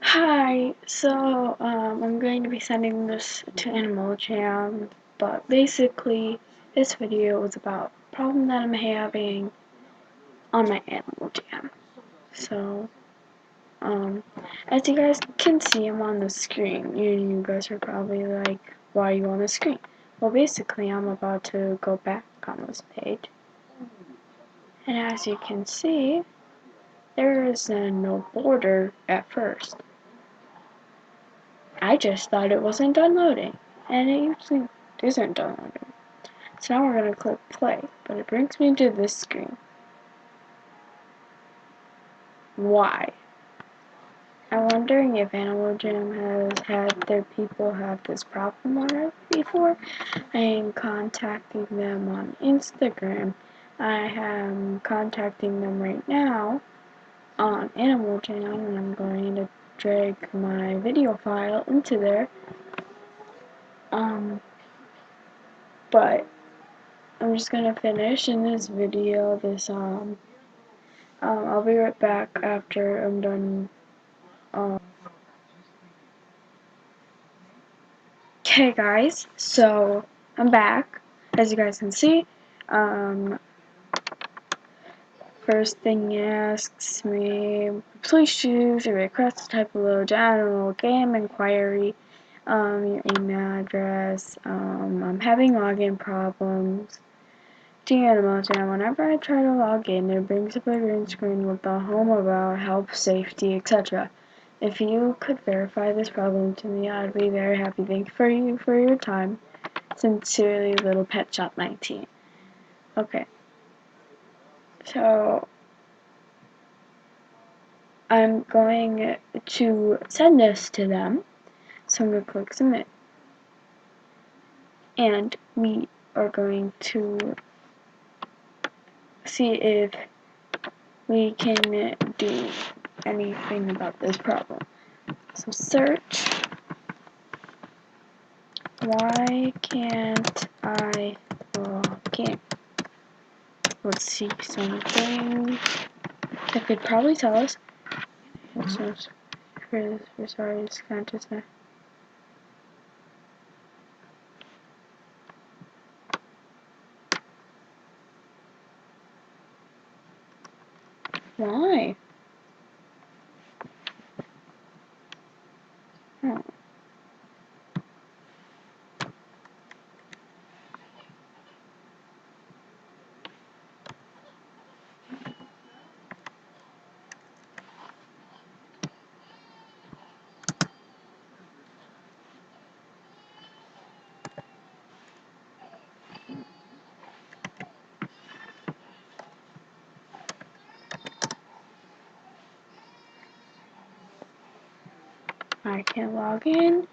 Hi, I'm going to be sending this to Animal Jam, but basically this video is about a problem that I'm having on my Animal Jam. So, as you guys can see, I'm on the screen. You guys are probably like, why are you on the screen? Well, basically, I'm about to go back on this page. And as you can see, there is no border at first. I just thought it wasn't downloading, and it usually isn't downloading. So now we're going to click play, but it brings me to this screen. Why? I'm wondering if Animal Jam has had their people have this problem already before. I am contacting them on Instagram. I am contacting them right now on Animal Jam, and I'm going to drag my video file into there. But I'm just gonna finish in this video I'll be right back after I'm done. Okay guys, so I'm back. As you guys can see, first thing it asks me, please choose your request type below general game inquiry, your email address, I'm having login problems. Animal Jam, whenever I try to log in, it brings up a green screen with the home about help, safety, etc. If you could verify this problem to me, I'd be very happy. Thank you for your time. Sincerely, Little Pet Shop 19. Okay. So, I'm going to send this to them. So I'm going to click submit. And we are going to see if we can do anything about this problem. So search, why can't I log in? Let's see something that could probably tell us. We're sorry, it's kind of just why? Oh. I can't log in.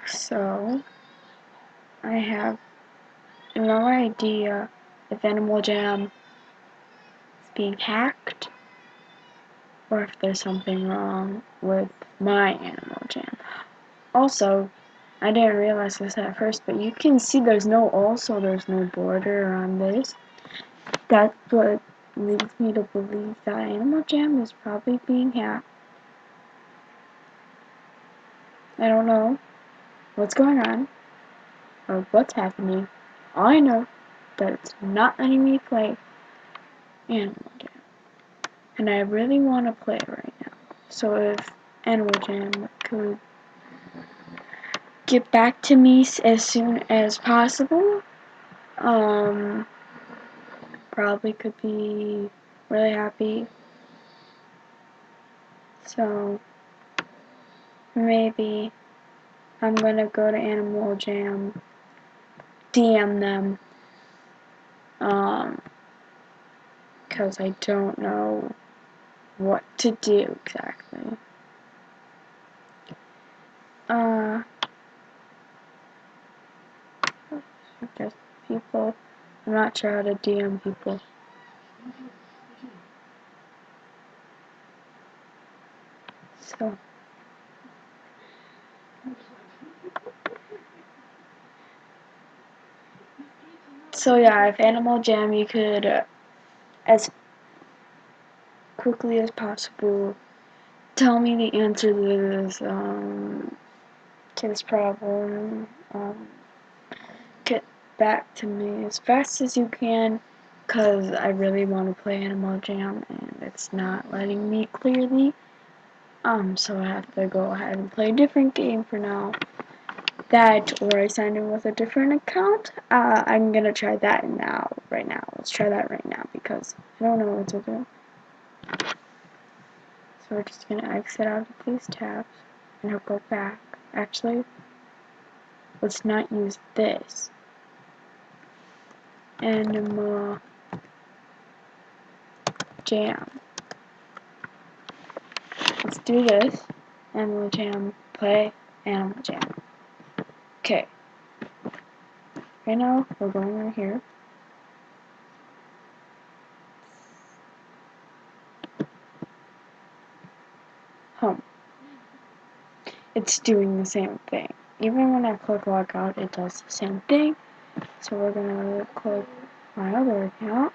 So I have no idea if Animal Jam is being hacked or if there's something wrong with my Animal Jam. Also, I didn't realize this at first, but you can see there's no border on this. That's what leads me to believe that Animal Jam is probably being hacked. I don't know what's going on or what's happening. All I know that it's not letting me play Animal Jam. And I really want to play it right now. So if Animal Jam could get back to me as soon as possible, probably could be really happy. So maybe I'm gonna go to Animal Jam, DM them, because I don't know what to do exactly. Just people, I'm not sure how to DM people. So yeah, if Animal Jam, you could, as quickly as possible, tell me the answer to this problem. Get back to me as fast as you can, cause I really want to play Animal Jam and it's not letting me clearly. So I have to go ahead and play a different game for now. That, or I signed in with a different account. I'm gonna try that right now. Let's try that right now because I don't know what to do. So we're just gonna exit out of these tabs and I'll go back. Actually, let's not use this. Animal Jam. Let's do this. Animal Jam, play Animal Jam. Okay. Right now, we're going right here. Home. It's doing the same thing. Even when I click log out, it does the same thing. So we're gonna click my other account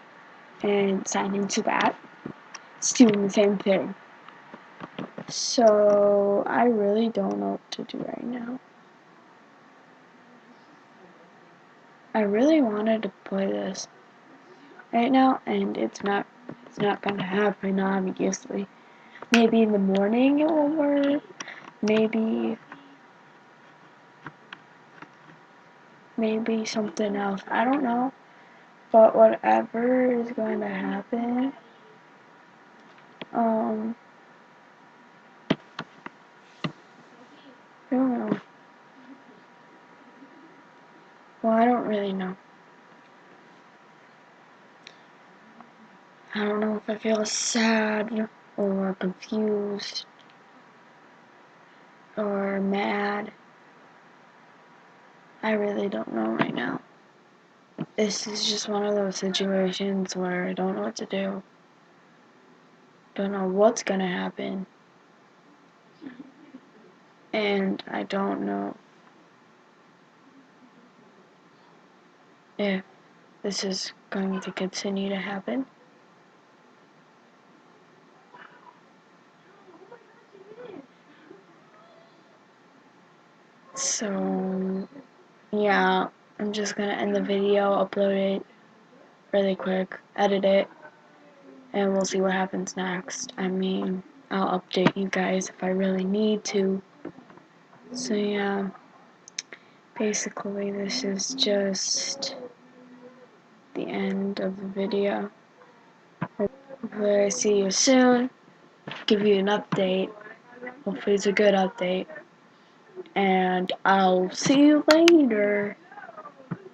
and sign into that. It's doing the same thing. So I really don't know what to do right now. I really wanted to play this right now, and it's not gonna happen, obviously. Maybe in the morning it will work. Maybe something else. I don't know. But whatever is going to happen, I don't know. Well, I don't really know. I don't know if I feel sad or confused or mad. I really don't know right now. This is just one of those situations where I don't know what to do. Don't know what's gonna happen. And I don't know if this is going to continue to happen. So, yeah, I'm just gonna end the video, upload it really quick, edit it, and we'll see what happens next. I mean, I'll update you guys if I really need to. So yeah, basically this is just the end of the video. Hopefully I see you soon, give you an update. Hopefully it's a good update. And I'll see you later.